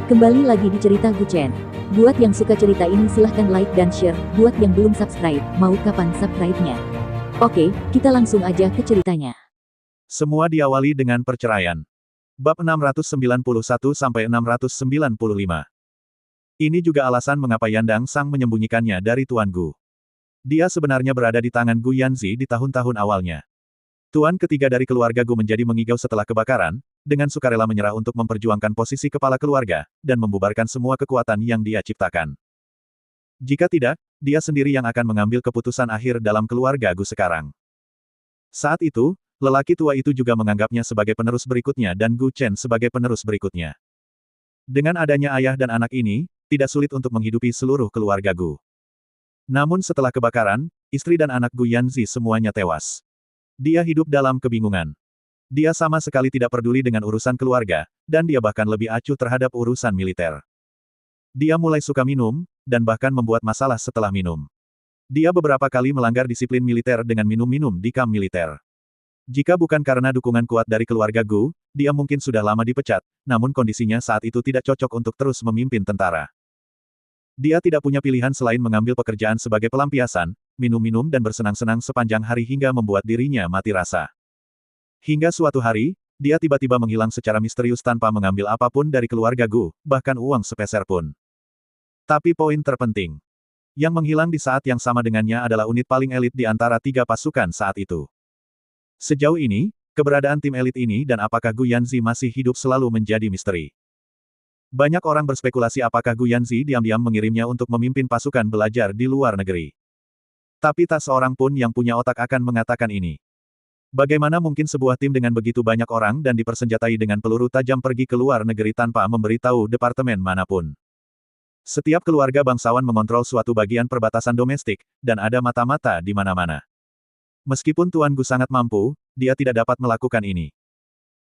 Kembali lagi di cerita Guchen. Buat yang suka cerita ini silahkan like dan share, buat yang belum subscribe, mau kapan subscribe-nya? Oke, kita langsung aja ke ceritanya. Semua diawali dengan perceraian. Bab 691-695. Ini juga alasan mengapa Yandang Sang menyembunyikannya dari Tuan Gu. Dia sebenarnya berada di tangan Gu Yanzi di tahun-tahun awalnya. Tuan ketiga dari keluarga Gu menjadi mengigau setelah kebakaran, dengan sukarela menyerah untuk memperjuangkan posisi kepala keluarga, dan membubarkan semua kekuatan yang dia ciptakan. Jika tidak, dia sendiri yang akan mengambil keputusan akhir dalam keluarga Gu sekarang. Saat itu, lelaki tua itu juga menganggapnya sebagai penerus berikutnya dan Gu Chen sebagai penerus berikutnya. Dengan adanya ayah dan anak ini, tidak sulit untuk menghidupi seluruh keluarga Gu. Namun setelah kebakaran, istri dan anak Gu Yanzi semuanya tewas. Dia hidup dalam kebingungan. Dia sama sekali tidak peduli dengan urusan keluarga, dan dia bahkan lebih acuh terhadap urusan militer. Dia mulai suka minum, dan bahkan membuat masalah setelah minum. Dia beberapa kali melanggar disiplin militer dengan minum-minum di kamp militer. Jika bukan karena dukungan kuat dari keluarga Gu, dia mungkin sudah lama dipecat, namun kondisinya saat itu tidak cocok untuk terus memimpin tentara. Dia tidak punya pilihan selain mengambil pekerjaan sebagai pelampiasan, minum-minum dan bersenang-senang sepanjang hari hingga membuat dirinya mati rasa. Hingga suatu hari, dia tiba-tiba menghilang secara misterius tanpa mengambil apapun dari keluarga Gu, bahkan uang sepeser pun. Tapi poin terpenting. Yang menghilang di saat yang sama dengannya adalah unit paling elit di antara tiga pasukan saat itu. Sejauh ini, keberadaan tim elit ini dan apakah Gu Yanzi masih hidup selalu menjadi misteri. Banyak orang berspekulasi apakah Gu Yanzi diam-diam mengirimnya untuk memimpin pasukan belajar di luar negeri. Tapi tak seorang pun yang punya otak akan mengatakan ini. Bagaimana mungkin sebuah tim dengan begitu banyak orang dan dipersenjatai dengan peluru tajam pergi ke luar negeri tanpa memberitahu departemen manapun? Setiap keluarga bangsawan mengontrol suatu bagian perbatasan domestik, dan ada mata-mata di mana-mana. Meskipun Tuan Gu sangat mampu, dia tidak dapat melakukan ini.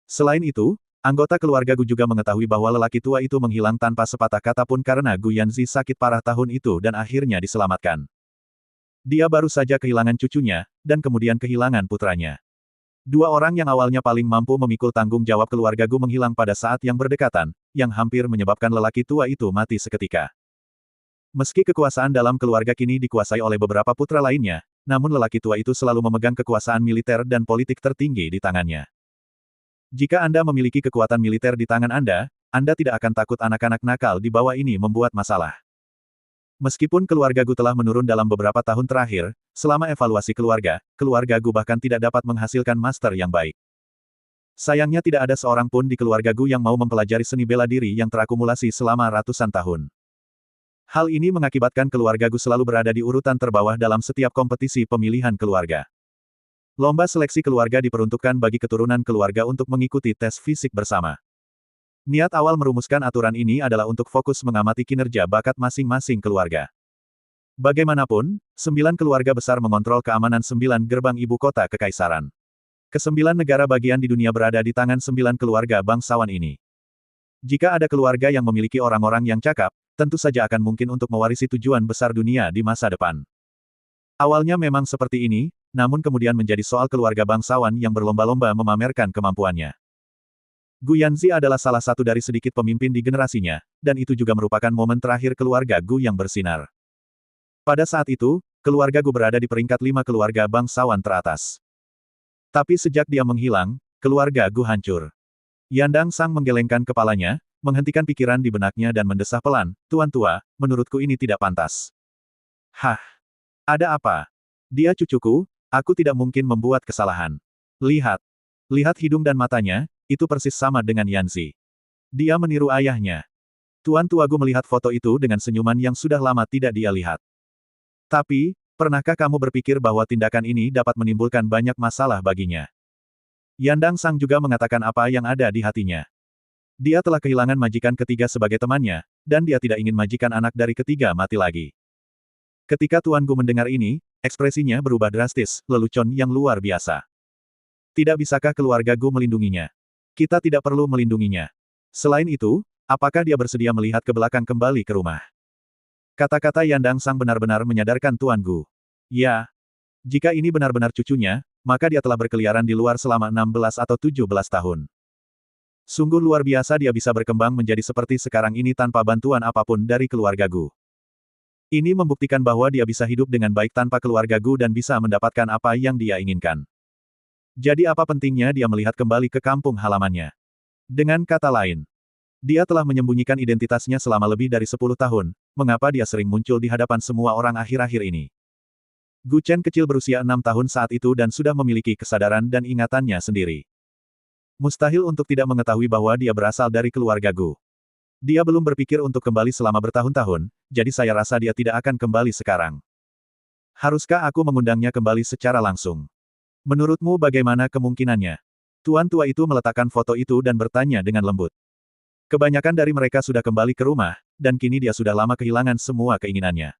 Selain itu, anggota keluarga Gu juga mengetahui bahwa lelaki tua itu menghilang tanpa sepatah kata pun karena Gu Yanzi sakit parah tahun itu dan akhirnya diselamatkan. Dia baru saja kehilangan cucunya, dan kemudian kehilangan putranya. Dua orang yang awalnya paling mampu memikul tanggung jawab keluarga Gu menghilang pada saat yang berdekatan, yang hampir menyebabkan lelaki tua itu mati seketika. Meski kekuasaan dalam keluarga kini dikuasai oleh beberapa putra lainnya, namun lelaki tua itu selalu memegang kekuasaan militer dan politik tertinggi di tangannya. Jika Anda memiliki kekuatan militer di tangan Anda tidak akan takut anak-anak nakal di bawah ini membuat masalah. Meskipun keluarga Gu telah menurun dalam beberapa tahun terakhir, selama evaluasi keluarga Gu bahkan tidak dapat menghasilkan master yang baik. Sayangnya tidak ada seorang pun di keluarga Gu yang mau mempelajari seni bela diri yang terakumulasi selama ratusan tahun. Hal ini mengakibatkan keluarga Gu selalu berada di urutan terbawah dalam setiap kompetisi pemilihan keluarga. Lomba seleksi keluarga diperuntukkan bagi keturunan keluarga untuk mengikuti tes fisik bersama. Niat awal merumuskan aturan ini adalah untuk fokus mengamati kinerja bakat masing-masing keluarga. Bagaimanapun, 9 keluarga besar mengontrol keamanan 9 gerbang ibu kota kekaisaran. Ke-9 negara bagian di dunia berada di tangan 9 keluarga bangsawan ini. Jika ada keluarga yang memiliki orang-orang yang cakap, tentu saja akan mungkin untuk mewarisi tujuan besar dunia di masa depan. Awalnya memang seperti ini, namun kemudian menjadi soal keluarga bangsawan yang berlomba-lomba memamerkan kemampuannya. Gu Yanzi adalah salah satu dari sedikit pemimpin di generasinya, dan itu juga merupakan momen terakhir keluarga Gu yang bersinar. Pada saat itu, keluarga Gu berada di peringkat 5 keluarga bangsawan teratas. Tapi sejak dia menghilang, keluarga Gu hancur. Yandang Sang menggelengkan kepalanya, menghentikan pikiran di benaknya dan mendesah pelan, "Tuan tua, menurutku ini tidak pantas." "Hah? Ada apa?" "Dia cucuku, aku tidak mungkin membuat kesalahan." "Lihat. Lihat hidung dan matanya, itu persis sama dengan Yanzi. Dia meniru ayahnya." Tuan Tua Gu melihat foto itu dengan senyuman yang sudah lama tidak dia lihat. "Tapi, pernahkah kamu berpikir bahwa tindakan ini dapat menimbulkan banyak masalah baginya?" Yandang Sang juga mengatakan apa yang ada di hatinya. Dia telah kehilangan majikan ketiga sebagai temannya, dan dia tidak ingin majikan anak dari ketiga mati lagi. Ketika Tuan Gu mendengar ini, ekspresinya berubah drastis, lelucon yang luar biasa. "Tidak bisakah keluarga Gu melindunginya? Kita tidak perlu melindunginya. Selain itu, apakah dia bersedia melihat ke belakang kembali ke rumah?" Kata-kata Yandang Sang benar-benar menyadarkan Tuan Gu. Ya, jika ini benar-benar cucunya, maka dia telah berkeliaran di luar selama 16 atau 17 tahun. Sungguh luar biasa dia bisa berkembang menjadi seperti sekarang ini tanpa bantuan apapun dari keluarga Gu. Ini membuktikan bahwa dia bisa hidup dengan baik tanpa keluarga Gu dan bisa mendapatkan apa yang dia inginkan. Jadi apa pentingnya dia melihat kembali ke kampung halamannya? Dengan kata lain, dia telah menyembunyikan identitasnya selama lebih dari 10 tahun, mengapa dia sering muncul di hadapan semua orang akhir-akhir ini? Gu Chen kecil berusia 6 tahun saat itu dan sudah memiliki kesadaran dan ingatannya sendiri. Mustahil untuk tidak mengetahui bahwa dia berasal dari keluarga Gu. Dia belum berpikir untuk kembali selama bertahun-tahun, jadi saya rasa dia tidak akan kembali sekarang. Haruskah aku mengundangnya kembali secara langsung? Menurutmu bagaimana kemungkinannya? Tuan tua itu meletakkan foto itu dan bertanya dengan lembut. Kebanyakan dari mereka sudah kembali ke rumah, dan kini dia sudah lama kehilangan semua keinginannya.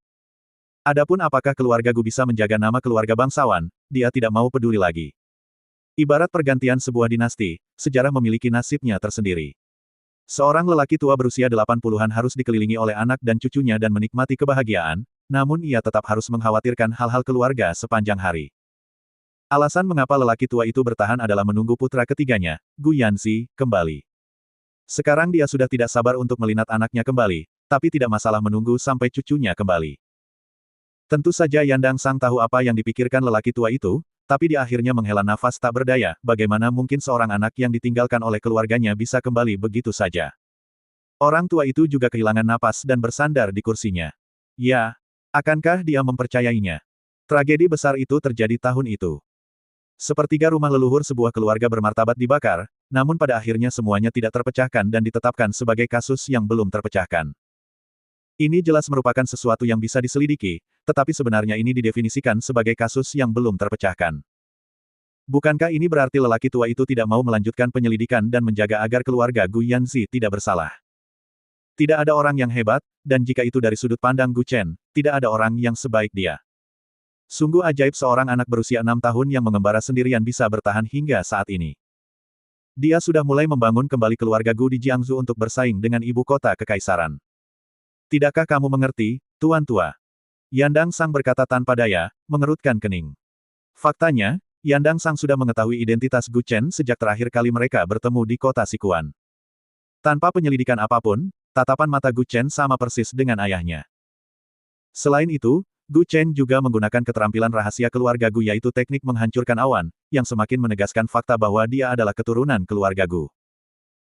Adapun apakah keluarga Gu bisa menjaga nama keluarga bangsawan, dia tidak mau peduli lagi. Ibarat pergantian sebuah dinasti, sejarah memiliki nasibnya tersendiri. Seorang lelaki tua berusia 80-an harus dikelilingi oleh anak dan cucunya dan menikmati kebahagiaan, namun ia tetap harus mengkhawatirkan hal-hal keluarga sepanjang hari. Alasan mengapa lelaki tua itu bertahan adalah menunggu putra ketiganya, Gu Yanzi, kembali. Sekarang dia sudah tidak sabar untuk melihat anaknya kembali, tapi tidak masalah menunggu sampai cucunya kembali. Tentu saja Yandang Sang tahu apa yang dipikirkan lelaki tua itu, tapi dia akhirnya menghela nafas tak berdaya, bagaimana mungkin seorang anak yang ditinggalkan oleh keluarganya bisa kembali begitu saja. Orang tua itu juga kehilangan napas dan bersandar di kursinya. Ya, akankah dia mempercayainya? Tragedi besar itu terjadi tahun itu. Sepertiga rumah leluhur sebuah keluarga bermartabat dibakar, namun pada akhirnya semuanya tidak terpecahkan dan ditetapkan sebagai kasus yang belum terpecahkan. Ini jelas merupakan sesuatu yang bisa diselidiki, tetapi sebenarnya ini didefinisikan sebagai kasus yang belum terpecahkan. Bukankah ini berarti lelaki tua itu tidak mau melanjutkan penyelidikan dan menjaga agar keluarga Gu Yanzi tidak bersalah? Tidak ada orang yang hebat, dan jika itu dari sudut pandang Gu Chen, tidak ada orang yang sebaik dia. Sungguh ajaib seorang anak berusia 6 tahun yang mengembara sendirian bisa bertahan hingga saat ini. Dia sudah mulai membangun kembali keluarga Gu di Jiangsu untuk bersaing dengan ibu kota kekaisaran. Tidakkah kamu mengerti, Tuan Tua? Yandang Sang berkata tanpa daya, mengerutkan kening. Faktanya, Yandang Sang sudah mengetahui identitas Gu Chen sejak terakhir kali mereka bertemu di kota Sichuan. Tanpa penyelidikan apapun, tatapan mata Gu Chen sama persis dengan ayahnya. Selain itu, Gu Chen juga menggunakan keterampilan rahasia keluarga Gu yaitu teknik menghancurkan awan, yang semakin menegaskan fakta bahwa dia adalah keturunan keluarga Gu.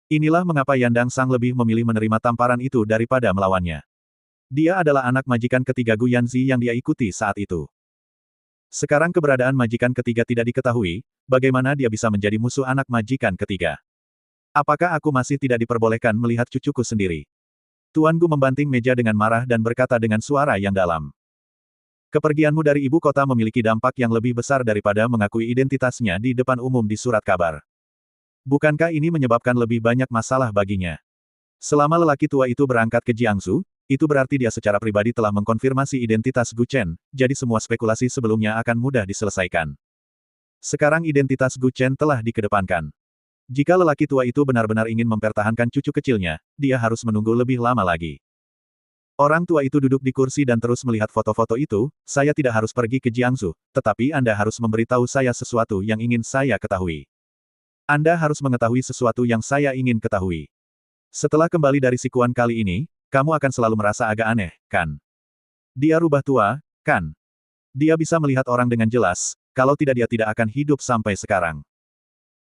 Inilah mengapa Yandang Sang lebih memilih menerima tamparan itu daripada melawannya. Dia adalah anak majikan ketiga Gu Yanzi yang dia ikuti saat itu. Sekarang keberadaan majikan ketiga tidak diketahui, bagaimana dia bisa menjadi musuh anak majikan ketiga? Apakah aku masih tidak diperbolehkan melihat cucuku sendiri? Tuan Gu membanting meja dengan marah dan berkata dengan suara yang dalam. Kepergianmu dari ibu kota memiliki dampak yang lebih besar daripada mengakui identitasnya di depan umum di surat kabar. Bukankah ini menyebabkan lebih banyak masalah baginya? Selama lelaki tua itu berangkat ke Jiangsu, itu berarti dia secara pribadi telah mengkonfirmasi identitas Gu Chen, jadi semua spekulasi sebelumnya akan mudah diselesaikan. Sekarang identitas Gu Chen telah dikedepankan. Jika lelaki tua itu benar-benar ingin mempertahankan cucu kecilnya, dia harus menunggu lebih lama lagi. Orang tua itu duduk di kursi dan terus melihat foto-foto itu, saya tidak harus pergi ke Jiangsu, tetapi Anda harus memberitahu saya sesuatu yang ingin saya ketahui. Anda harus mengetahui sesuatu yang saya ingin ketahui. Setelah kembali dari Sichuan kali ini, kamu akan selalu merasa agak aneh, kan? Dia rubah tua, kan? Dia bisa melihat orang dengan jelas, kalau tidak dia tidak akan hidup sampai sekarang.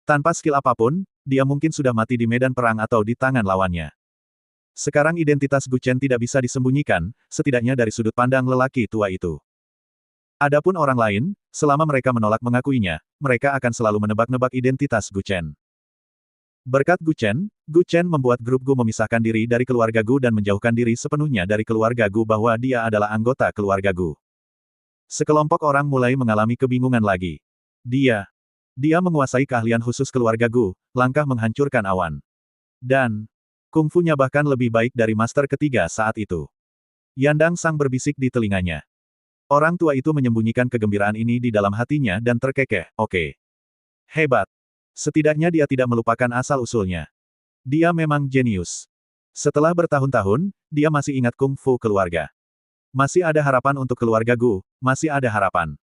Tanpa skill apapun, dia mungkin sudah mati di medan perang atau di tangan lawannya. Sekarang identitas Gu Chen tidak bisa disembunyikan, setidaknya dari sudut pandang lelaki tua itu. Adapun orang lain, selama mereka menolak mengakuinya, mereka akan selalu menebak-nebak identitas Gu Chen. Berkat Gu Chen membuat grup Gu memisahkan diri dari keluarga Gu dan menjauhkan diri sepenuhnya dari keluarga Gu bahwa dia adalah anggota keluarga Gu. Sekelompok orang mulai mengalami kebingungan lagi. Dia menguasai keahlian khusus keluarga Gu, langkah menghancurkan awan. Dan, kungfunya bahkan lebih baik dari master ketiga saat itu. Yandang Sang berbisik di telinganya. Orang tua itu menyembunyikan kegembiraan ini di dalam hatinya dan terkekeh, oke. Hebat. Setidaknya dia tidak melupakan asal-usulnya. Dia memang jenius. Setelah bertahun-tahun, dia masih ingat kungfu keluarga. Masih ada harapan untuk keluarga Gu, masih ada harapan.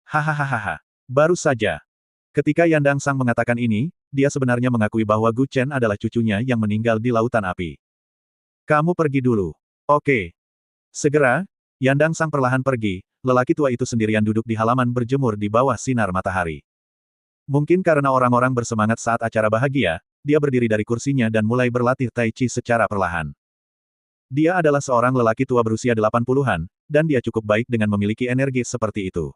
Hahaha. Baru saja. Ketika Yandang Sang mengatakan ini, dia sebenarnya mengakui bahwa Gu Chen adalah cucunya yang meninggal di lautan api. Kamu pergi dulu. Oke. Segera, Yandang Sang perlahan pergi, lelaki tua itu sendirian duduk di halaman berjemur di bawah sinar matahari. Mungkin karena orang-orang bersemangat saat acara bahagia, dia berdiri dari kursinya dan mulai berlatih Tai Chi secara perlahan. Dia adalah seorang lelaki tua berusia 80-an, dan dia cukup baik dengan memiliki energi seperti itu.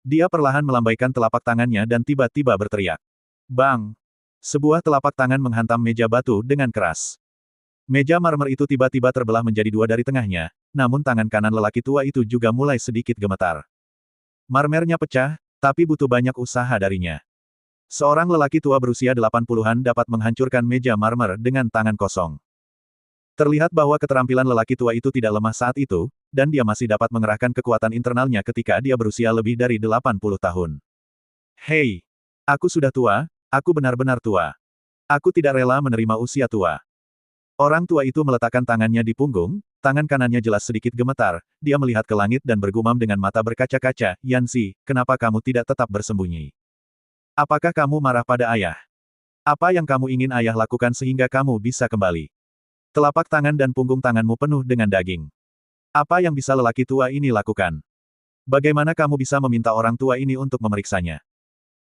Dia perlahan melambaikan telapak tangannya dan tiba-tiba berteriak. Bang! Sebuah telapak tangan menghantam meja batu dengan keras. Meja marmer itu tiba-tiba terbelah menjadi dua dari tengahnya, namun tangan kanan lelaki tua itu juga mulai sedikit gemetar. Marmernya pecah, tapi butuh banyak usaha darinya. Seorang lelaki tua berusia 80-an dapat menghancurkan meja marmer dengan tangan kosong. Terlihat bahwa keterampilan lelaki tua itu tidak lemah saat itu, dan dia masih dapat mengerahkan kekuatan internalnya ketika dia berusia lebih dari 80 tahun. Hei! Aku sudah tua, aku benar-benar tua. Aku tidak rela menerima usia tua. Orang tua itu meletakkan tangannya di punggung, tangan kanannya jelas sedikit gemetar, dia melihat ke langit dan bergumam dengan mata berkaca-kaca, Yanzi, kenapa kamu tidak tetap bersembunyi? Apakah kamu marah pada ayah? Apa yang kamu ingin ayah lakukan sehingga kamu bisa kembali? Telapak tangan dan punggung tanganmu penuh dengan daging. Apa yang bisa lelaki tua ini lakukan? Bagaimana kamu bisa meminta orang tua ini untuk memeriksanya?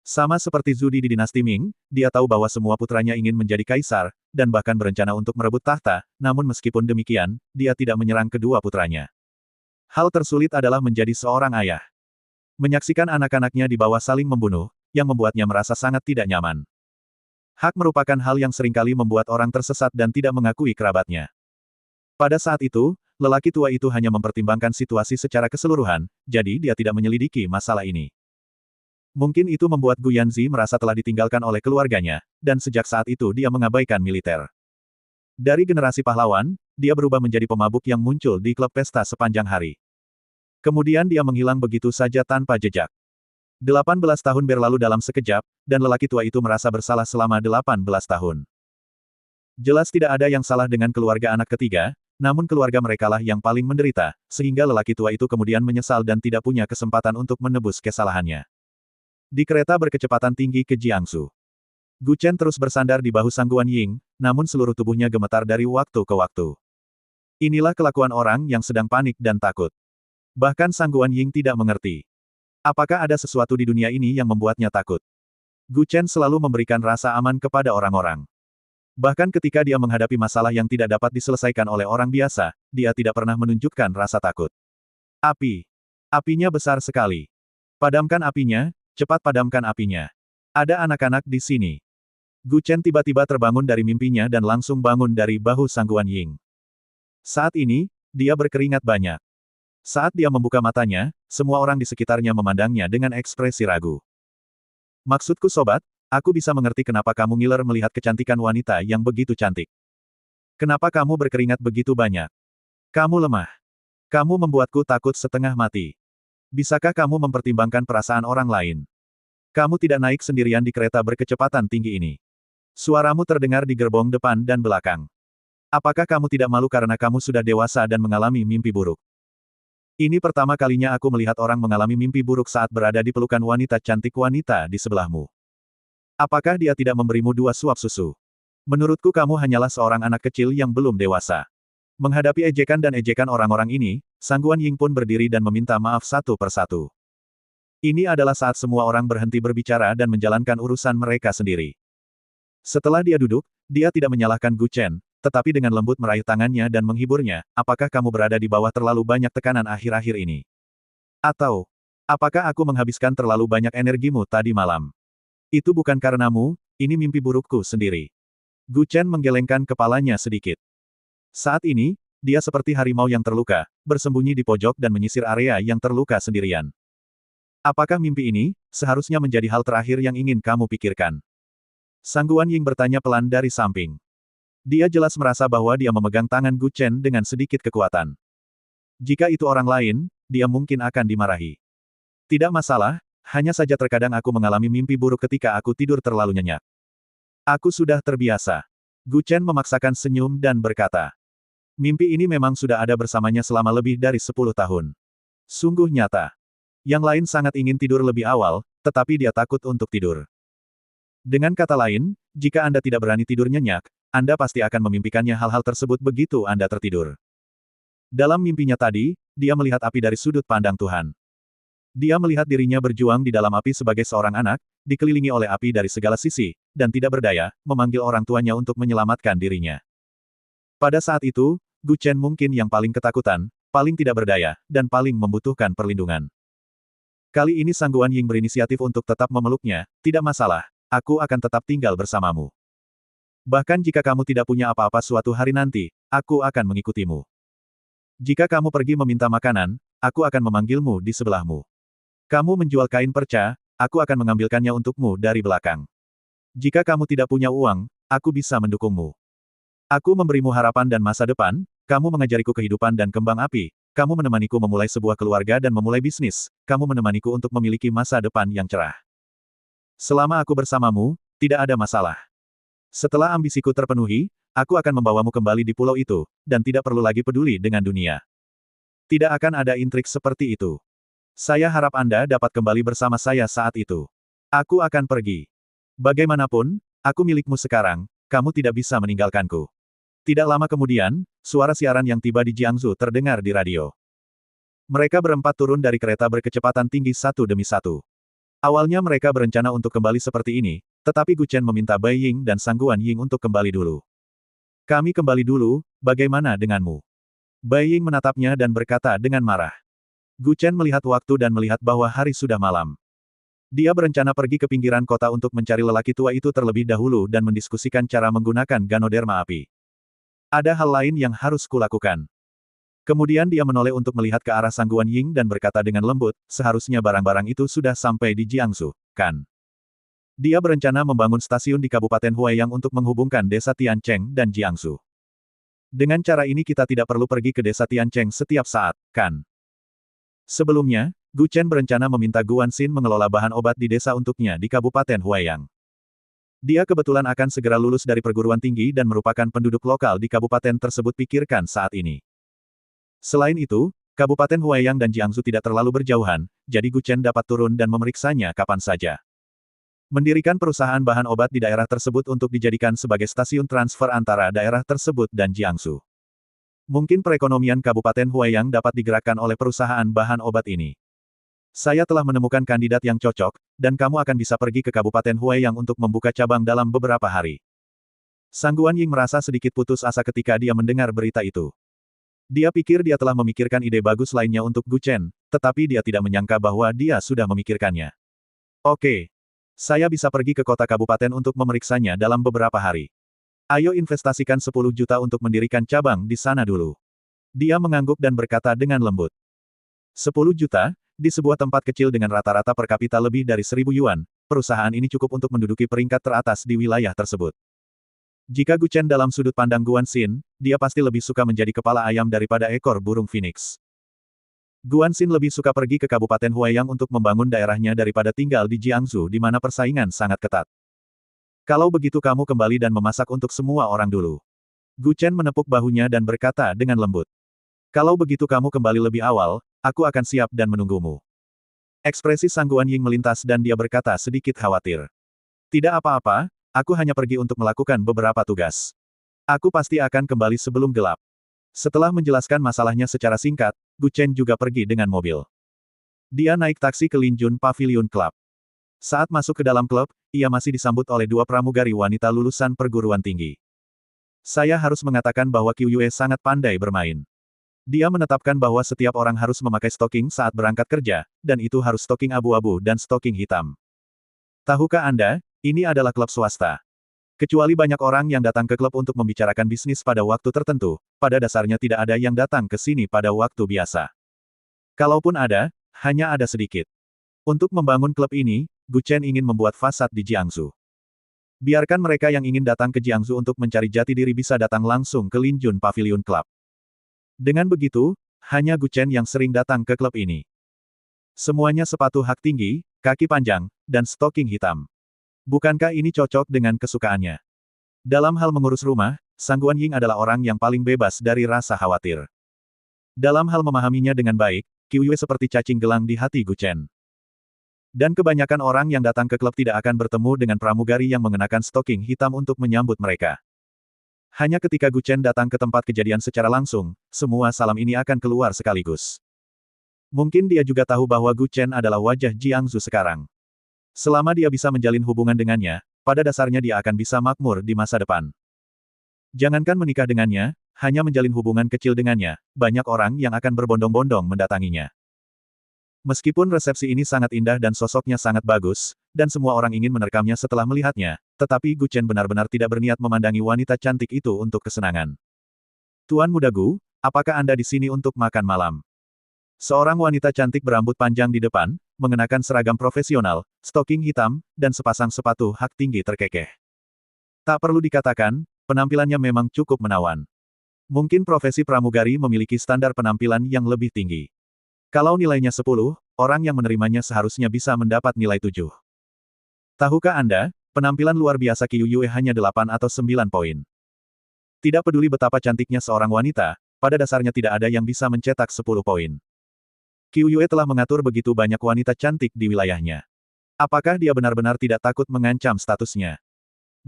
Sama seperti Zudi di dinasti Ming, dia tahu bahwa semua putranya ingin menjadi kaisar, dan bahkan berencana untuk merebut tahta, namun meskipun demikian, dia tidak menyerang kedua putranya. Hal tersulit adalah menjadi seorang ayah. Menyaksikan anak-anaknya di bawah saling membunuh, yang membuatnya merasa sangat tidak nyaman. Hak merupakan hal yang seringkali membuat orang tersesat dan tidak mengakui kerabatnya. Pada saat itu, lelaki tua itu hanya mempertimbangkan situasi secara keseluruhan, jadi dia tidak menyelidiki masalah ini. Mungkin itu membuat Gu Yanzi merasa telah ditinggalkan oleh keluarganya, dan sejak saat itu dia mengabaikan militer. Dari generasi pahlawan, dia berubah menjadi pemabuk yang muncul di klub pesta sepanjang hari. Kemudian dia menghilang begitu saja tanpa jejak. 18 tahun berlalu dalam sekejap, dan lelaki tua itu merasa bersalah selama 18 tahun. Jelas tidak ada yang salah dengan keluarga anak ketiga, namun keluarga merekalah yang paling menderita, sehingga lelaki tua itu kemudian menyesal dan tidak punya kesempatan untuk menebus kesalahannya. Di kereta berkecepatan tinggi ke Jiangsu. Gu Chen terus bersandar di bahu Sang Guan Ying, namun seluruh tubuhnya gemetar dari waktu ke waktu. Inilah kelakuan orang yang sedang panik dan takut. Bahkan Sang Guan Ying tidak mengerti. Apakah ada sesuatu di dunia ini yang membuatnya takut? Gu Chen selalu memberikan rasa aman kepada orang-orang. Bahkan ketika dia menghadapi masalah yang tidak dapat diselesaikan oleh orang biasa, dia tidak pernah menunjukkan rasa takut. Api. Apinya besar sekali. Padamkan apinya, cepat padamkan apinya. Ada anak-anak di sini. Gu Chen tiba-tiba terbangun dari mimpinya dan langsung bangun dari bahu Sang Guan Ying. Saat ini, dia berkeringat banyak. Saat dia membuka matanya, semua orang di sekitarnya memandangnya dengan ekspresi ragu. Maksudku sobat, aku bisa mengerti kenapa kamu ngiler melihat kecantikan wanita yang begitu cantik. Kenapa kamu berkeringat begitu banyak? Kamu lemah. Kamu membuatku takut setengah mati. Bisakah kamu mempertimbangkan perasaan orang lain? Kamu tidak naik sendirian di kereta berkecepatan tinggi ini. Suaramu terdengar di gerbong depan dan belakang. Apakah kamu tidak malu karena kamu sudah dewasa dan mengalami mimpi buruk? Ini pertama kalinya aku melihat orang mengalami mimpi buruk saat berada di pelukan wanita cantik wanita di sebelahmu. Apakah dia tidak memberimu 2 suap susu? Menurutku kamu hanyalah seorang anak kecil yang belum dewasa. Menghadapi ejekan dan ejekan orang-orang ini, Sang Guan Ying pun berdiri dan meminta maaf satu persatu. Ini adalah saat semua orang berhenti berbicara dan menjalankan urusan mereka sendiri. Setelah dia duduk, dia tidak menyalahkan Gu Chen, tetapi dengan lembut meraih tangannya dan menghiburnya, apakah kamu berada di bawah terlalu banyak tekanan akhir-akhir ini? Atau, apakah aku menghabiskan terlalu banyak energimu tadi malam? Itu bukan karenamu, ini mimpi burukku sendiri. Gu Chen menggelengkan kepalanya sedikit. Saat ini, dia seperti harimau yang terluka, bersembunyi di pojok dan menyisir area yang terluka sendirian. Apakah mimpi ini, seharusnya menjadi hal terakhir yang ingin kamu pikirkan? Sang Guan Ying bertanya pelan dari samping. Dia jelas merasa bahwa dia memegang tangan Gu Chen dengan sedikit kekuatan. Jika itu orang lain, dia mungkin akan dimarahi. Tidak masalah, hanya saja terkadang aku mengalami mimpi buruk ketika aku tidur terlalu nyenyak. Aku sudah terbiasa. Gu Chen memaksakan senyum dan berkata. Mimpi ini memang sudah ada bersamanya selama lebih dari 10 tahun. Sungguh nyata. Yang lain sangat ingin tidur lebih awal, tetapi dia takut untuk tidur. Dengan kata lain, jika Anda tidak berani tidur nyenyak, Anda pasti akan memimpikannya hal-hal tersebut begitu Anda tertidur. Dalam mimpinya tadi, dia melihat api dari sudut pandang Tuhan. Dia melihat dirinya berjuang di dalam api sebagai seorang anak, dikelilingi oleh api dari segala sisi, dan tidak berdaya, memanggil orang tuanya untuk menyelamatkan dirinya. Pada saat itu, Gu Chen mungkin yang paling ketakutan, paling tidak berdaya, dan paling membutuhkan perlindungan. Kali ini Sang Guan Ying berinisiatif untuk tetap memeluknya, tidak masalah, aku akan tetap tinggal bersamamu. Bahkan jika kamu tidak punya apa-apa suatu hari nanti, aku akan mengikutimu. Jika kamu pergi meminta makanan, aku akan memanggilmu di sebelahmu. Kamu menjual kain perca, aku akan mengambilkannya untukmu dari belakang. Jika kamu tidak punya uang, aku bisa mendukungmu. Aku memberimu harapan dan masa depan, kamu mengajariku kehidupan dan kembang api, kamu menemaniku memulai sebuah keluarga dan memulai bisnis, kamu menemaniku untuk memiliki masa depan yang cerah. Selama aku bersamamu, tidak ada masalah. Setelah ambisiku terpenuhi, aku akan membawamu kembali di pulau itu, dan tidak perlu lagi peduli dengan dunia. Tidak akan ada intrik seperti itu. Saya harap Anda dapat kembali bersama saya saat itu. Aku akan pergi. Bagaimanapun, aku milikmu sekarang, kamu tidak bisa meninggalkanku. Tidak lama kemudian, suara siaran yang tiba di Jiangsu terdengar di radio. Mereka berempat turun dari kereta berkecepatan tinggi satu demi satu. Awalnya mereka berencana untuk kembali seperti ini, tetapi Gu Chen meminta Bai Ying dan Sang Guan Ying untuk kembali dulu. Kami kembali dulu, bagaimana denganmu? Bai Ying menatapnya dan berkata dengan marah. Gu Chen melihat waktu dan melihat bahwa hari sudah malam. Dia berencana pergi ke pinggiran kota untuk mencari lelaki tua itu terlebih dahulu dan mendiskusikan cara menggunakan Ganoderma api. Ada hal lain yang harus kulakukan. Kemudian dia menoleh untuk melihat ke arah Sang Guan Ying dan berkata dengan lembut, seharusnya barang-barang itu sudah sampai di Jiangsu, kan? Dia berencana membangun stasiun di Kabupaten Huaiyang untuk menghubungkan desa Tiancheng dan Jiangsu. Dengan cara ini kita tidak perlu pergi ke desa Tiancheng setiap saat, kan? Sebelumnya, Gu Chen berencana meminta Guan Xin mengelola bahan obat di desa untuknya di Kabupaten Huaiyang. Dia kebetulan akan segera lulus dari perguruan tinggi dan merupakan penduduk lokal di kabupaten tersebut pikirkan saat ini. Selain itu, Kabupaten Huaiyang dan Jiangsu tidak terlalu berjauhan, jadi Gu Chen dapat turun dan memeriksanya kapan saja. Mendirikan perusahaan bahan obat di daerah tersebut untuk dijadikan sebagai stasiun transfer antara daerah tersebut dan Jiangsu. Mungkin perekonomian Kabupaten Huaiyang dapat digerakkan oleh perusahaan bahan obat ini. Saya telah menemukan kandidat yang cocok, dan kamu akan bisa pergi ke Kabupaten Huaiyang untuk membuka cabang dalam beberapa hari. Sang Guan Ying merasa sedikit putus asa ketika dia mendengar berita itu. Dia pikir dia telah memikirkan ide bagus lainnya untuk Gu Chen, tetapi dia tidak menyangka bahwa dia sudah memikirkannya. Oke. Saya bisa pergi ke kota kabupaten untuk memeriksanya dalam beberapa hari. Ayo investasikan 10 juta untuk mendirikan cabang di sana dulu. Dia mengangguk dan berkata dengan lembut. 10 juta, di sebuah tempat kecil dengan rata-rata per kapita lebih dari 1.000 yuan, perusahaan ini cukup untuk menduduki peringkat teratas di wilayah tersebut. Jika Gu Chen dalam sudut pandang Guan Xin, dia pasti lebih suka menjadi kepala ayam daripada ekor burung phoenix. Guan Xin lebih suka pergi ke Kabupaten Huaiyang untuk membangun daerahnya daripada tinggal di Jiangsu di mana persaingan sangat ketat. Kalau begitu kamu kembali dan memasak untuk semua orang dulu. Gu Chen menepuk bahunya dan berkata dengan lembut. Kalau begitu kamu kembali lebih awal, aku akan siap dan menunggumu. Ekspresi Sang Guan Ying melintas dan dia berkata sedikit khawatir. Tidak apa-apa, aku hanya pergi untuk melakukan beberapa tugas. Aku pasti akan kembali sebelum gelap. Setelah menjelaskan masalahnya secara singkat, Gu Chen juga pergi dengan mobil. Dia naik taksi ke Linjun Pavilion Club. Saat masuk ke dalam klub, ia masih disambut oleh dua pramugari wanita lulusan perguruan tinggi. Saya harus mengatakan bahwa Qiu Yue sangat pandai bermain. Dia menetapkan bahwa setiap orang harus memakai stoking saat berangkat kerja, dan itu harus stoking abu-abu dan stoking hitam. Tahukah Anda, ini adalah klub swasta. Kecuali banyak orang yang datang ke klub untuk membicarakan bisnis pada waktu tertentu, pada dasarnya tidak ada yang datang ke sini pada waktu biasa. Kalaupun ada, hanya ada sedikit. Untuk membangun klub ini, Gu Chen ingin membuat fasad di Jiangsu. Biarkan mereka yang ingin datang ke Jiangsu untuk mencari jati diri bisa datang langsung ke Linjun Pavilion Club. Dengan begitu, hanya Gu Chen yang sering datang ke klub ini. Semuanya sepatu hak tinggi, kaki panjang, dan stoking hitam. Bukankah ini cocok dengan kesukaannya? Dalam hal mengurus rumah, Sang Guan Ying adalah orang yang paling bebas dari rasa khawatir. Dalam hal memahaminya dengan baik, Qiu Yue seperti cacing gelang di hati Gu Chen. Dan kebanyakan orang yang datang ke klub tidak akan bertemu dengan pramugari yang mengenakan stoking hitam untuk menyambut mereka. Hanya ketika Gu Chen datang ke tempat kejadian secara langsung, semua salam ini akan keluar sekaligus. Mungkin dia juga tahu bahwa Gu Chen adalah wajah Jiangsu sekarang. Selama dia bisa menjalin hubungan dengannya, pada dasarnya dia akan bisa makmur di masa depan. Jangankan menikah dengannya, hanya menjalin hubungan kecil dengannya, banyak orang yang akan berbondong-bondong mendatanginya. Meskipun resepsi ini sangat indah dan sosoknya sangat bagus, dan semua orang ingin menerekamnya setelah melihatnya, tetapi Gu Chen benar-benar tidak berniat memandangi wanita cantik itu untuk kesenangan. Tuan Muda Gu, apakah Anda di sini untuk makan malam? Seorang wanita cantik berambut panjang di depan, mengenakan seragam profesional, stoking hitam, dan sepasang sepatu hak tinggi terkekeh. Tak perlu dikatakan, penampilannya memang cukup menawan. Mungkin profesi pramugari memiliki standar penampilan yang lebih tinggi. Kalau nilainya 10, orang yang menerimanya seharusnya bisa mendapat nilai 7. Tahukah Anda, penampilan luar biasa Qiu Yue hanya 8 atau 9 poin. Tidak peduli betapa cantiknya seorang wanita, pada dasarnya tidak ada yang bisa mencetak 10 poin. Qiu Yue telah mengatur begitu banyak wanita cantik di wilayahnya. Apakah dia benar-benar tidak takut mengancam statusnya?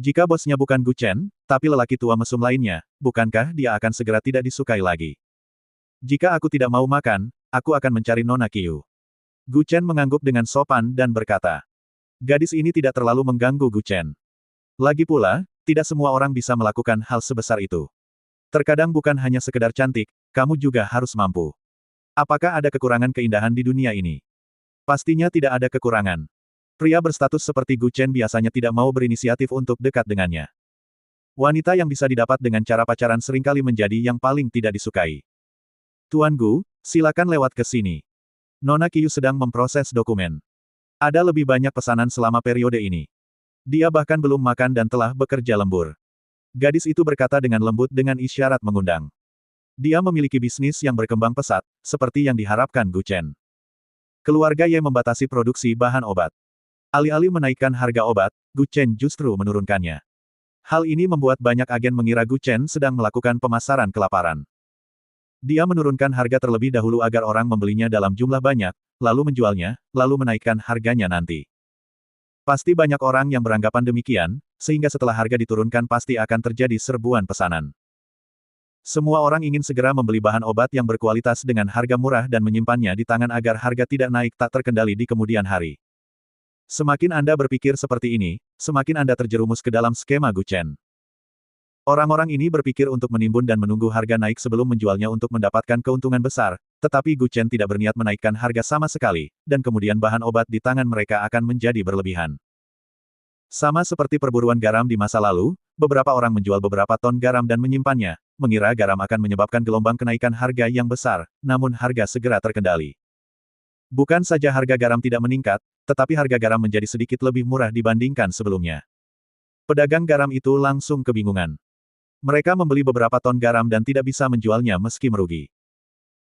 Jika bosnya bukan Gu Chen, tapi lelaki tua mesum lainnya, bukankah dia akan segera tidak disukai lagi? Jika aku tidak mau makan, aku akan mencari Nona Qiu. Gu Chen mengangguk dengan sopan dan berkata. Gadis ini tidak terlalu mengganggu Gu Chen. Lagi pula, tidak semua orang bisa melakukan hal sebesar itu. Terkadang bukan hanya sekedar cantik, kamu juga harus mampu. Apakah ada kekurangan keindahan di dunia ini? Pastinya tidak ada kekurangan. Pria berstatus seperti Gu Chen biasanya tidak mau berinisiatif untuk dekat dengannya. Wanita yang bisa didapat dengan cara pacaran seringkali menjadi yang paling tidak disukai. Tuan Gu, silakan lewat ke sini. Nona Qiu sedang memproses dokumen. Ada lebih banyak pesanan selama periode ini. Dia bahkan belum makan dan telah bekerja lembur. Gadis itu berkata dengan lembut dengan isyarat mengundang. Dia memiliki bisnis yang berkembang pesat, seperti yang diharapkan Gu Chen. Keluarga Ye membatasi produksi bahan obat. Alih-alih menaikkan harga obat, Gu Chen justru menurunkannya. Hal ini membuat banyak agen mengira Gu Chen sedang melakukan pemasaran kelaparan. Dia menurunkan harga terlebih dahulu agar orang membelinya dalam jumlah banyak, lalu menjualnya, lalu menaikkan harganya nanti. Pasti banyak orang yang beranggapan demikian, sehingga setelah harga diturunkan pasti akan terjadi serbuan pesanan. Semua orang ingin segera membeli bahan obat yang berkualitas dengan harga murah dan menyimpannya di tangan agar harga tidak naik tak terkendali di kemudian hari. Semakin Anda berpikir seperti ini, semakin Anda terjerumus ke dalam skema Gu Chen. Orang-orang ini berpikir untuk menimbun dan menunggu harga naik sebelum menjualnya untuk mendapatkan keuntungan besar, tetapi Gu Chen tidak berniat menaikkan harga sama sekali, dan kemudian bahan obat di tangan mereka akan menjadi berlebihan. Sama seperti perburuan garam di masa lalu, beberapa orang menjual beberapa ton garam dan menyimpannya, mengira garam akan menyebabkan gelombang kenaikan harga yang besar, namun harga segera terkendali. Bukan saja harga garam tidak meningkat, tetapi harga garam menjadi sedikit lebih murah dibandingkan sebelumnya. Pedagang garam itu langsung kebingungan. Mereka membeli beberapa ton garam dan tidak bisa menjualnya meski merugi.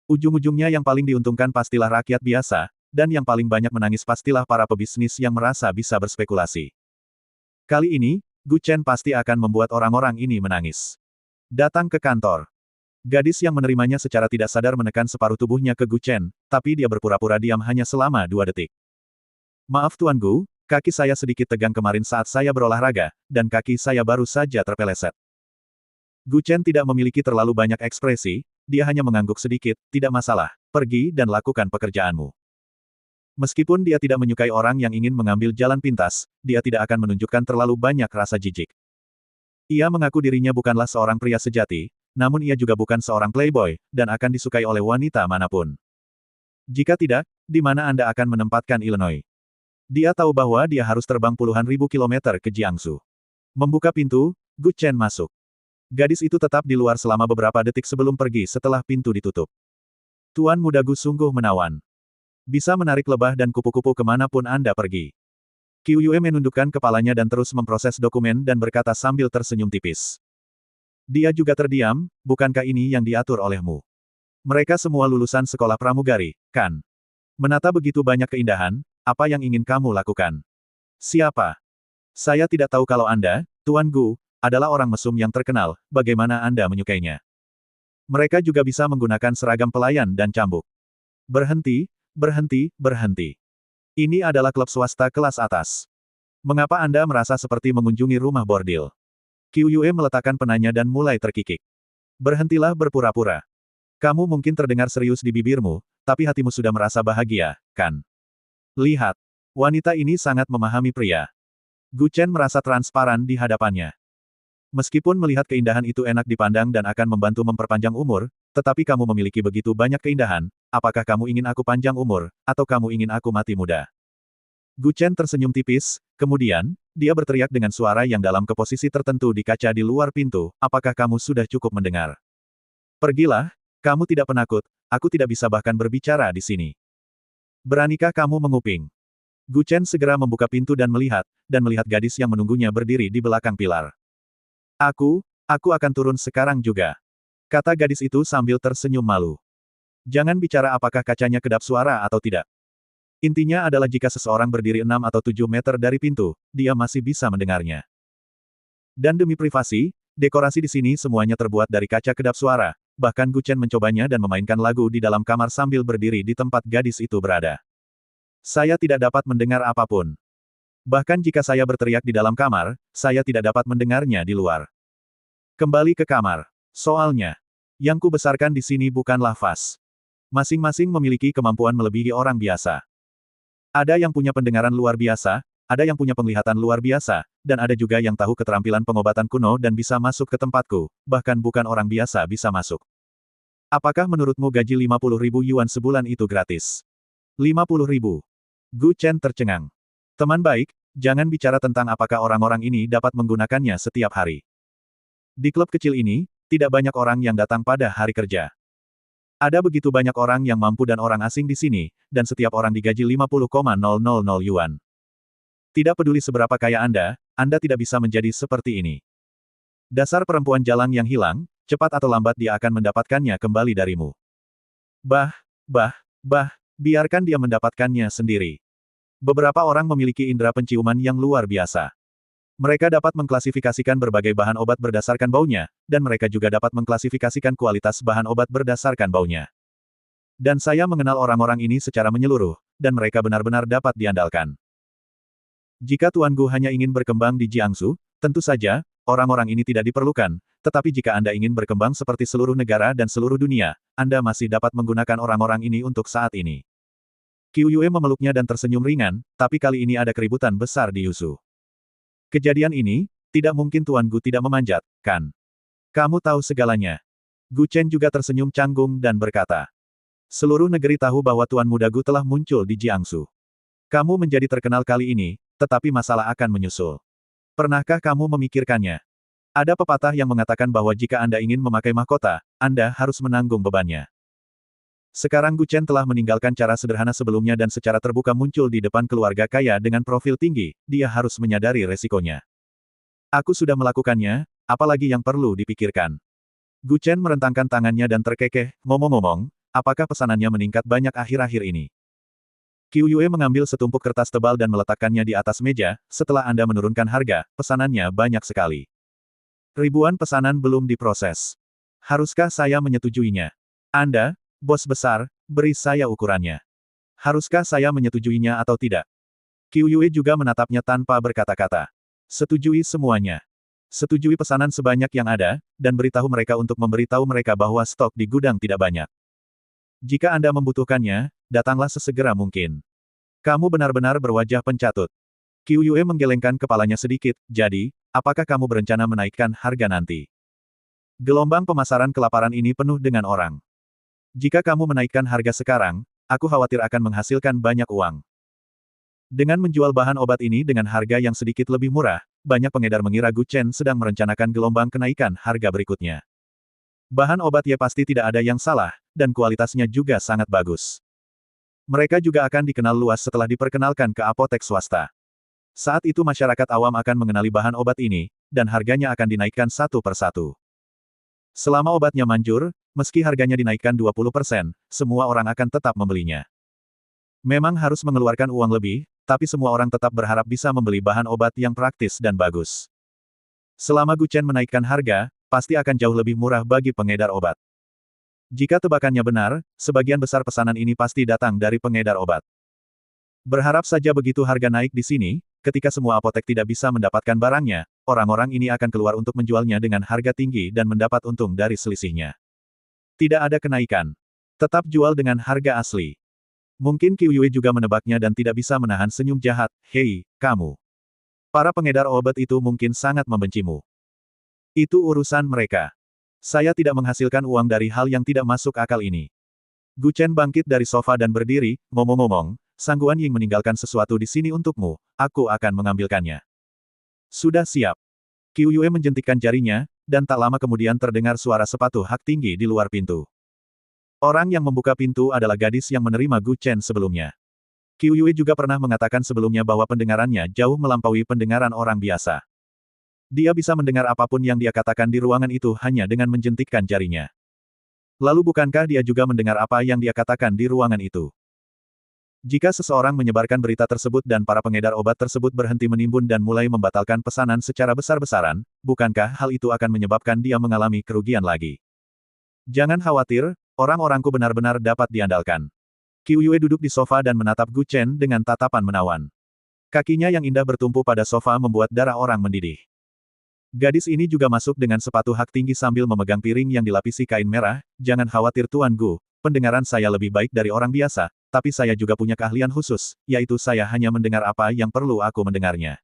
Ujung-ujungnya yang paling diuntungkan pastilah rakyat biasa, dan yang paling banyak menangis pastilah para pebisnis yang merasa bisa berspekulasi. Kali ini, Gu Chen pasti akan membuat orang-orang ini menangis. Datang ke kantor. Gadis yang menerimanya secara tidak sadar menekan separuh tubuhnya ke Gu Chen, tapi dia berpura-pura diam hanya selama 2 detik. Maaf Tuan Gu, kaki saya sedikit tegang kemarin saat saya berolahraga, dan kaki saya baru saja terpeleset. Gu Chen tidak memiliki terlalu banyak ekspresi, dia hanya mengangguk sedikit, tidak masalah, pergi dan lakukan pekerjaanmu. Meskipun dia tidak menyukai orang yang ingin mengambil jalan pintas, dia tidak akan menunjukkan terlalu banyak rasa jijik. Ia mengaku dirinya bukanlah seorang pria sejati, namun ia juga bukan seorang playboy, dan akan disukai oleh wanita manapun. Jika tidak, di mana Anda akan menempatkan Illinois? Dia tahu bahwa dia harus terbang puluhan ribu kilometer ke Jiangsu. Membuka pintu, Gu Chen masuk. Gadis itu tetap di luar selama beberapa detik sebelum pergi setelah pintu ditutup. Tuan Muda Gu sungguh menawan. Bisa menarik lebah dan kupu-kupu kemanapun Anda pergi. Qiu Yue menundukkan kepalanya dan terus memproses dokumen dan berkata sambil tersenyum tipis. Dia juga terdiam, bukankah ini yang diatur olehmu? Mereka semua lulusan sekolah pramugari, kan? Menata begitu banyak keindahan, apa yang ingin kamu lakukan? Siapa? Saya tidak tahu kalau Anda, Tuan Gu, adalah orang mesum yang terkenal, bagaimana Anda menyukainya? Mereka juga bisa menggunakan seragam pelayan dan cambuk. Berhenti, berhenti, berhenti. Ini adalah klub swasta kelas atas. Mengapa Anda merasa seperti mengunjungi rumah bordil? Qiu Yue meletakkan penanya dan mulai terkikik. Berhentilah berpura-pura. Kamu mungkin terdengar serius di bibirmu, tapi hatimu sudah merasa bahagia, kan? Lihat. Wanita ini sangat memahami pria. Gu Chen merasa transparan di hadapannya. Meskipun melihat keindahan itu enak dipandang dan akan membantu memperpanjang umur, tetapi kamu memiliki begitu banyak keindahan, apakah kamu ingin aku panjang umur, atau kamu ingin aku mati muda? Gu Chen tersenyum tipis, kemudian, dia berteriak dengan suara yang dalam ke posisi tertentu di kaca di luar pintu, apakah kamu sudah cukup mendengar? Pergilah, kamu tidak penakut, aku tidak bisa bahkan berbicara di sini. Beranikah kamu menguping? Gu Chen segera membuka pintu dan melihat gadis yang menunggunya berdiri di belakang pilar. Aku akan turun sekarang juga. Kata gadis itu sambil tersenyum malu. Jangan bicara apakah kacanya kedap suara atau tidak. Intinya adalah jika seseorang berdiri 6 atau 7 meter dari pintu, dia masih bisa mendengarnya. Dan demi privasi, dekorasi di sini semuanya terbuat dari kaca kedap suara, bahkan Gu Chen mencobanya dan memainkan lagu di dalam kamar sambil berdiri di tempat gadis itu berada. Saya tidak dapat mendengar apapun. Bahkan jika saya berteriak di dalam kamar, saya tidak dapat mendengarnya di luar. Kembali ke kamar. Soalnya, yang kubesarkan di sini bukanlah vas. Masing-masing memiliki kemampuan melebihi orang biasa. Ada yang punya pendengaran luar biasa, ada yang punya penglihatan luar biasa, dan ada juga yang tahu keterampilan pengobatan kuno dan bisa masuk ke tempatku, bahkan bukan orang biasa bisa masuk. Apakah menurutmu gaji 50.000 yuan sebulan itu gratis? 50.000. Gu Chen tercengang. Teman baik, jangan bicara tentang apakah orang-orang ini dapat menggunakannya setiap hari. Di klub kecil ini, tidak banyak orang yang datang pada hari kerja. Ada begitu banyak orang yang mampu dan orang asing di sini, dan setiap orang digaji 50,000 yuan. Tidak peduli seberapa kaya Anda tidak bisa menjadi seperti ini. Dasar perempuan jalang yang hilang, cepat atau lambat dia akan mendapatkannya kembali darimu. Biarkan dia mendapatkannya sendiri. Beberapa orang memiliki indera penciuman yang luar biasa. Mereka dapat mengklasifikasikan berbagai bahan obat berdasarkan baunya, dan mereka juga dapat mengklasifikasikan kualitas bahan obat berdasarkan baunya. Dan saya mengenal orang-orang ini secara menyeluruh, dan mereka benar-benar dapat diandalkan. Jika Tuan Gu hanya ingin berkembang di Jiangsu, tentu saja, orang-orang ini tidak diperlukan, tetapi jika Anda ingin berkembang seperti seluruh negara dan seluruh dunia, Anda masih dapat menggunakan orang-orang ini untuk saat ini. Qiu Yue memeluknya dan tersenyum ringan, tapi kali ini ada keributan besar di Yusu. Kejadian ini, tidak mungkin Tuan Gu tidak memanjat, kan? Kamu tahu segalanya. Gu Chen juga tersenyum canggung dan berkata. Seluruh negeri tahu bahwa Tuan Muda Gu telah muncul di Jiangsu. Kamu menjadi terkenal kali ini, tetapi masalah akan menyusul. Pernahkah kamu memikirkannya? Ada pepatah yang mengatakan bahwa jika Anda ingin memakai mahkota, Anda harus menanggung bebannya. Sekarang Gu Chen telah meninggalkan cara sederhana sebelumnya dan secara terbuka muncul di depan keluarga kaya dengan profil tinggi, dia harus menyadari resikonya. Aku sudah melakukannya, apalagi yang perlu dipikirkan. Gu Chen merentangkan tangannya dan terkekeh, ngomong-ngomong, apakah pesanannya meningkat banyak akhir-akhir ini? Qiu Yue mengambil setumpuk kertas tebal dan meletakkannya di atas meja, setelah Anda menurunkan harga, pesanannya banyak sekali. Ribuan pesanan belum diproses. Haruskah saya menyetujuinya? Anda, bos besar, beri saya ukurannya. Haruskah saya menyetujuinya atau tidak? Qiu Yue juga menatapnya tanpa berkata-kata. Setujui semuanya. Setujui pesanan sebanyak yang ada, dan beritahu mereka untuk memberitahu mereka bahwa stok di gudang tidak banyak. Jika Anda membutuhkannya, datanglah sesegera mungkin. Kamu benar-benar berwajah pencatut. Qiu Yue menggelengkan kepalanya sedikit, jadi, apakah kamu berencana menaikkan harga nanti? Gelombang pemasaran kelaparan ini penuh dengan orang. Jika kamu menaikkan harga sekarang, aku khawatir akan menghasilkan banyak uang. Dengan menjual bahan obat ini dengan harga yang sedikit lebih murah, banyak pengedar mengira Gu Chen sedang merencanakan gelombang kenaikan harga berikutnya. Bahan obat Ye pasti tidak ada yang salah, dan kualitasnya juga sangat bagus. Mereka juga akan dikenal luas setelah diperkenalkan ke apotek swasta. Saat itu masyarakat awam akan mengenali bahan obat ini, dan harganya akan dinaikkan satu persatu. Selama obatnya manjur, meski harganya dinaikkan 20%, semua orang akan tetap membelinya. Memang harus mengeluarkan uang lebih, tapi semua orang tetap berharap bisa membeli bahan obat yang praktis dan bagus. Selama Gu Chen menaikkan harga, pasti akan jauh lebih murah bagi pengedar obat. Jika tebakannya benar, sebagian besar pesanan ini pasti datang dari pengedar obat. Berharap saja begitu harga naik di sini, ketika semua apotek tidak bisa mendapatkan barangnya, orang-orang ini akan keluar untuk menjualnya dengan harga tinggi dan mendapat untung dari selisihnya. Tidak ada kenaikan. Tetap jual dengan harga asli. Mungkin Qiu Yue juga menebaknya dan tidak bisa menahan senyum jahat. Hei, kamu. Para pengedar obat itu mungkin sangat membencimu. Itu urusan mereka. Saya tidak menghasilkan uang dari hal yang tidak masuk akal ini. Gu Chen bangkit dari sofa dan berdiri, ngomong-ngomong, Sang Guan Ying meninggalkan sesuatu di sini untukmu, aku akan mengambilkannya. Sudah siap. Qiu Yue menjentikkan jarinya, dan tak lama kemudian terdengar suara sepatu hak tinggi di luar pintu. Orang yang membuka pintu adalah gadis yang menerima Gu Chen sebelumnya. Qiu Yue juga pernah mengatakan sebelumnya bahwa pendengarannya jauh melampaui pendengaran orang biasa. Dia bisa mendengar apapun yang dia katakan di ruangan itu hanya dengan menjentikkan jarinya. Lalu bukankah dia juga mendengar apa yang dia katakan di ruangan itu? Jika seseorang menyebarkan berita tersebut dan para pengedar obat tersebut berhenti menimbun dan mulai membatalkan pesanan secara besar-besaran, bukankah hal itu akan menyebabkan dia mengalami kerugian lagi? Jangan khawatir, orang-orangku benar-benar dapat diandalkan. Qiu Yue duduk di sofa dan menatap Gu Chen dengan tatapan menawan. Kakinya yang indah bertumpu pada sofa membuat darah orang mendidih. Gadis ini juga masuk dengan sepatu hak tinggi sambil memegang piring yang dilapisi kain merah. Jangan khawatir Tuan Gu, pendengaran saya lebih baik dari orang biasa, tapi saya juga punya keahlian khusus, yaitu saya hanya mendengar apa yang perlu aku mendengarnya.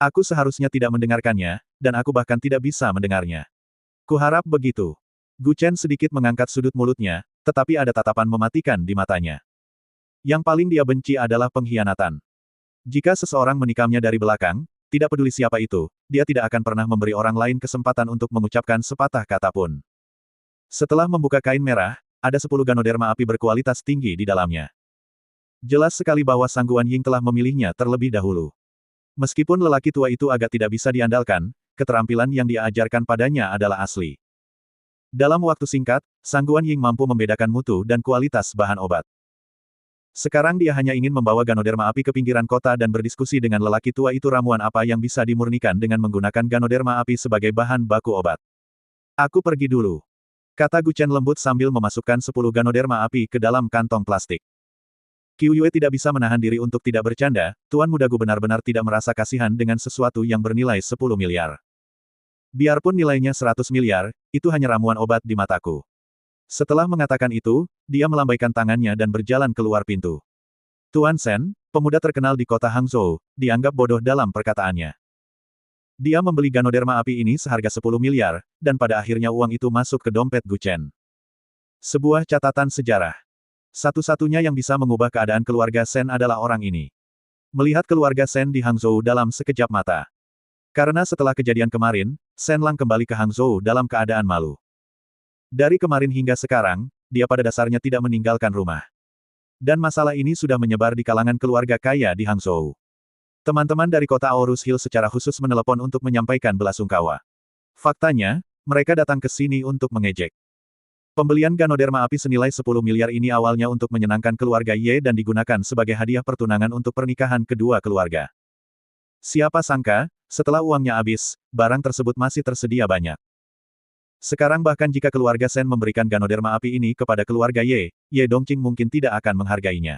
Aku seharusnya tidak mendengarkannya, dan aku bahkan tidak bisa mendengarnya. Kuharap begitu. Gu Chen sedikit mengangkat sudut mulutnya, tetapi ada tatapan mematikan di matanya. Yang paling dia benci adalah pengkhianatan. Jika seseorang menikamnya dari belakang, tidak peduli siapa itu, dia tidak akan pernah memberi orang lain kesempatan untuk mengucapkan sepatah kata pun. Setelah membuka kain merah, ada 10 ganoderma api berkualitas tinggi di dalamnya. Jelas sekali bahwa Sang Guan Ying telah memilihnya terlebih dahulu. Meskipun lelaki tua itu agak tidak bisa diandalkan, keterampilan yang dia ajarkan padanya adalah asli. Dalam waktu singkat, Sang Guan Ying mampu membedakan mutu dan kualitas bahan obat. Sekarang dia hanya ingin membawa ganoderma api ke pinggiran kota dan berdiskusi dengan lelaki tua itu ramuan apa yang bisa dimurnikan dengan menggunakan ganoderma api sebagai bahan baku obat. Aku pergi dulu. Kata Gu Chen lembut sambil memasukkan 10 ganoderma api ke dalam kantong plastik. Qiu Yue tidak bisa menahan diri untuk tidak bercanda, Tuan Muda Gu benar-benar tidak merasa kasihan dengan sesuatu yang bernilai 10 miliar. Biarpun nilainya 100 miliar, itu hanya ramuan obat di mataku. Setelah mengatakan itu, dia melambaikan tangannya dan berjalan keluar pintu. Tuan Shen, pemuda terkenal di kota Hangzhou, dianggap bodoh dalam perkataannya. Dia membeli ganoderma api ini seharga 10 miliar, dan pada akhirnya uang itu masuk ke dompet Gu Chen. Sebuah catatan sejarah. Satu-satunya yang bisa mengubah keadaan keluarga Shen adalah orang ini. Melihat keluarga Shen di Hangzhou dalam sekejap mata. Karena setelah kejadian kemarin, Shen Lang kembali ke Hangzhou dalam keadaan malu. Dari kemarin hingga sekarang, dia pada dasarnya tidak meninggalkan rumah. Dan masalah ini sudah menyebar di kalangan keluarga kaya di Hangzhou. Teman-teman dari kota Aorus Hill secara khusus menelepon untuk menyampaikan belasungkawa. Faktanya, mereka datang ke sini untuk mengejek. Pembelian ganoderma api senilai 10 miliar ini awalnya untuk menyenangkan keluarga Ye dan digunakan sebagai hadiah pertunangan untuk pernikahan kedua keluarga. Siapa sangka, setelah uangnya habis, barang tersebut masih tersedia banyak. Sekarang bahkan jika keluarga Shen memberikan ganoderma api ini kepada keluarga Ye Dongqing mungkin tidak akan menghargainya.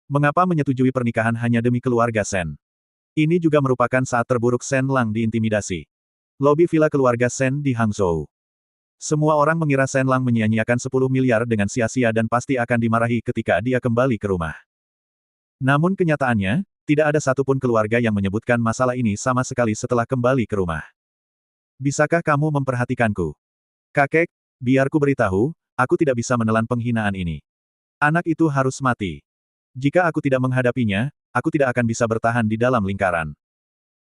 Mengapa menyetujui pernikahan hanya demi keluarga Shen? Ini juga merupakan saat terburuk Shen Lang diintimidasi. Lobi villa keluarga Shen di Hangzhou. Semua orang mengira Shen Lang menyia-nyiakan 10 miliar dengan sia-sia dan pasti akan dimarahi ketika dia kembali ke rumah. Namun kenyataannya, tidak ada satupun keluarga yang menyebutkan masalah ini sama sekali setelah kembali ke rumah. Bisakah kamu memperhatikanku? Kakek, biar ku beritahu, aku tidak bisa menelan penghinaan ini. Anak itu harus mati. Jika aku tidak menghadapinya, aku tidak akan bisa bertahan di dalam lingkaran.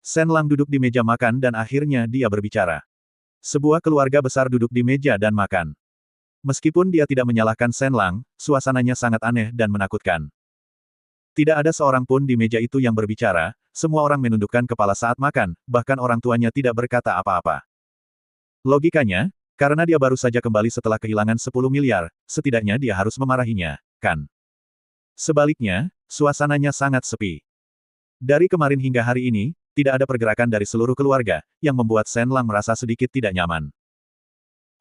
Shen Lang duduk di meja makan dan akhirnya dia berbicara. Sebuah keluarga besar duduk di meja dan makan. Meskipun dia tidak menyalahkan Shen Lang, suasananya sangat aneh dan menakutkan. Tidak ada seorang pun di meja itu yang berbicara, semua orang menundukkan kepala saat makan, bahkan orang tuanya tidak berkata apa-apa. Logikanya, karena dia baru saja kembali setelah kehilangan 10 miliar, setidaknya dia harus memarahinya, kan? Sebaliknya, suasananya sangat sepi. Dari kemarin hingga hari ini, tidak ada pergerakan dari seluruh keluarga, yang membuat Shen Lang merasa sedikit tidak nyaman.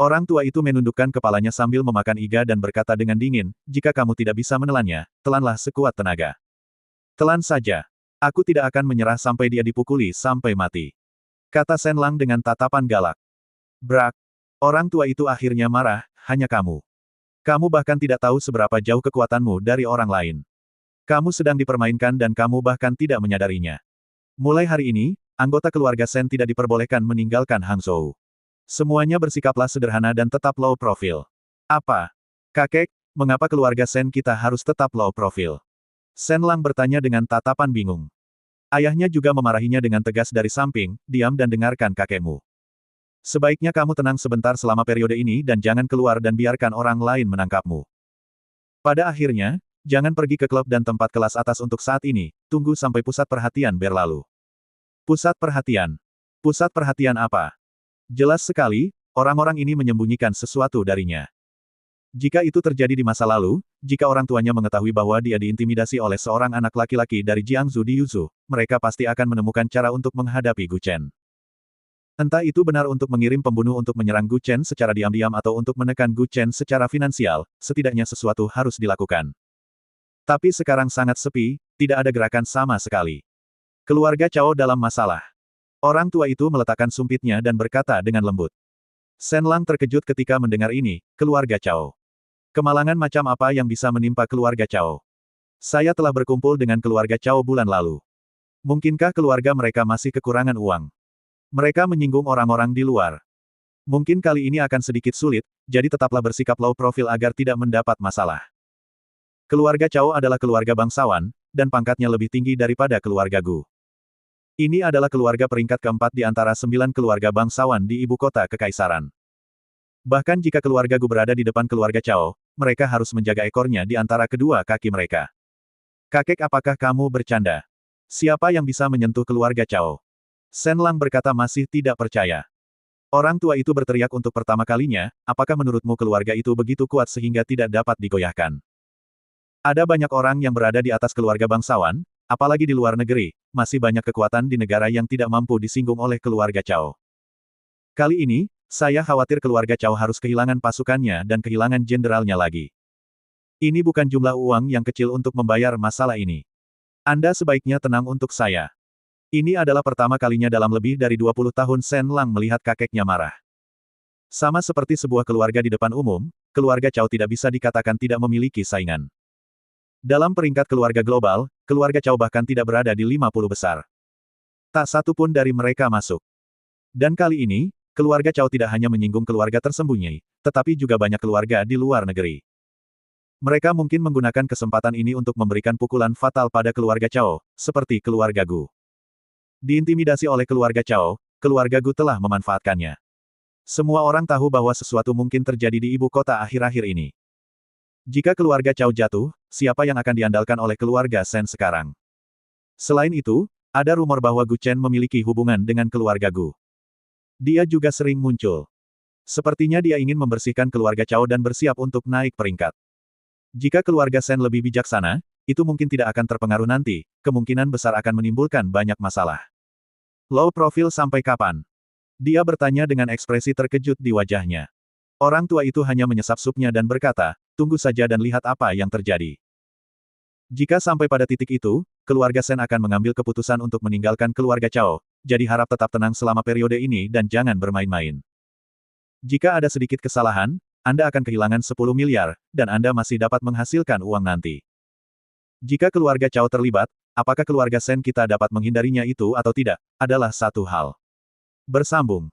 Orang tua itu menundukkan kepalanya sambil memakan iga dan berkata dengan dingin, jika kamu tidak bisa menelannya, telanlah sekuat tenaga. Telan saja. Aku tidak akan menyerah sampai dia dipukuli sampai mati. Kata Shen Lang dengan tatapan galak. Brak. Orang tua itu akhirnya marah, hanya kamu. Kamu bahkan tidak tahu seberapa jauh kekuatanmu dari orang lain. Kamu sedang dipermainkan dan kamu bahkan tidak menyadarinya. Mulai hari ini, anggota keluarga Shen tidak diperbolehkan meninggalkan Hangzhou. Semuanya bersikaplah sederhana dan tetap low profile. Apa? Kakek, mengapa keluarga Shen kita harus tetap low profile? Shen Lang bertanya dengan tatapan bingung. Ayahnya juga memarahinya dengan tegas dari samping, diam dan dengarkan kakekmu. Sebaiknya kamu tenang sebentar selama periode ini dan jangan keluar dan biarkan orang lain menangkapmu. Pada akhirnya, jangan pergi ke klub dan tempat kelas atas untuk saat ini, tunggu sampai pusat perhatian berlalu. Pusat perhatian? Pusat perhatian apa? Jelas sekali, orang-orang ini menyembunyikan sesuatu darinya. Jika itu terjadi di masa lalu, jika orang tuanya mengetahui bahwa dia diintimidasi oleh seorang anak laki-laki dari Jiangsu di Yuzhou, mereka pasti akan menemukan cara untuk menghadapi Gu Chen. Entah itu benar untuk mengirim pembunuh untuk menyerang Gu Chen secara diam-diam atau untuk menekan Gu Chen secara finansial, setidaknya sesuatu harus dilakukan. Tapi sekarang sangat sepi, tidak ada gerakan sama sekali. Keluarga Cao dalam masalah. Orang tua itu meletakkan sumpitnya dan berkata dengan lembut. Shen Lang terkejut ketika mendengar ini, keluarga Cao. Kemalangan macam apa yang bisa menimpa keluarga Cao? Saya telah berkumpul dengan keluarga Cao bulan lalu. Mungkinkah keluarga mereka masih kekurangan uang? Mereka menyinggung orang-orang di luar. Mungkin kali ini akan sedikit sulit, jadi tetaplah bersikap low profile agar tidak mendapat masalah. Keluarga Cao adalah keluarga bangsawan, dan pangkatnya lebih tinggi daripada keluarga Gu. Ini adalah keluarga peringkat keempat di antara 9 keluarga bangsawan di ibu kota kekaisaran. Bahkan jika keluarga Gu berada di depan keluarga Cao, mereka harus menjaga ekornya di antara kedua kaki mereka. Kakek, apakah kamu bercanda? Siapa yang bisa menyentuh keluarga Cao? Shen Lang berkata masih tidak percaya. Orang tua itu berteriak untuk pertama kalinya, apakah menurutmu keluarga itu begitu kuat sehingga tidak dapat digoyahkan? Ada banyak orang yang berada di atas keluarga bangsawan, apalagi di luar negeri, masih banyak kekuatan di negara yang tidak mampu disinggung oleh keluarga Cao. Kali ini, saya khawatir keluarga Cao harus kehilangan pasukannya dan kehilangan jenderalnya lagi. Ini bukan jumlah uang yang kecil untuk membayar masalah ini. Anda sebaiknya tenang untuk saya. Ini adalah pertama kalinya dalam lebih dari 20 tahun Shen Lang melihat kakeknya marah. Sama seperti sebuah keluarga di depan umum, keluarga Cao tidak bisa dikatakan tidak memiliki saingan. Dalam peringkat keluarga global, keluarga Cao bahkan tidak berada di 50 besar. Tak satu pun dari mereka masuk. Dan kali ini, keluarga Cao tidak hanya menyinggung keluarga tersembunyi, tetapi juga banyak keluarga di luar negeri. Mereka mungkin menggunakan kesempatan ini untuk memberikan pukulan fatal pada keluarga Cao, seperti keluarga Gu. Diintimidasi oleh keluarga Cao, keluarga Gu telah memanfaatkannya. Semua orang tahu bahwa sesuatu mungkin terjadi di ibu kota akhir-akhir ini. Jika keluarga Cao jatuh, siapa yang akan diandalkan oleh keluarga Shen sekarang? Selain itu, ada rumor bahwa Gu Chen memiliki hubungan dengan keluarga Gu. Dia juga sering muncul. Sepertinya dia ingin membersihkan keluarga Cao dan bersiap untuk naik peringkat. Jika keluarga Shen lebih bijaksana, itu mungkin tidak akan terpengaruh nanti, kemungkinan besar akan menimbulkan banyak masalah. Low profile sampai kapan? Dia bertanya dengan ekspresi terkejut di wajahnya. Orang tua itu hanya menyesap supnya dan berkata, tunggu saja dan lihat apa yang terjadi. Jika sampai pada titik itu, keluarga Shen akan mengambil keputusan untuk meninggalkan keluarga Cao, jadi harap tetap tenang selama periode ini dan jangan bermain-main. Jika ada sedikit kesalahan, Anda akan kehilangan 10 miliar, dan Anda masih dapat menghasilkan uang nanti. Jika keluarga Cao terlibat, apakah keluarga Shen kita dapat menghindarinya itu atau tidak, adalah satu hal. Bersambung.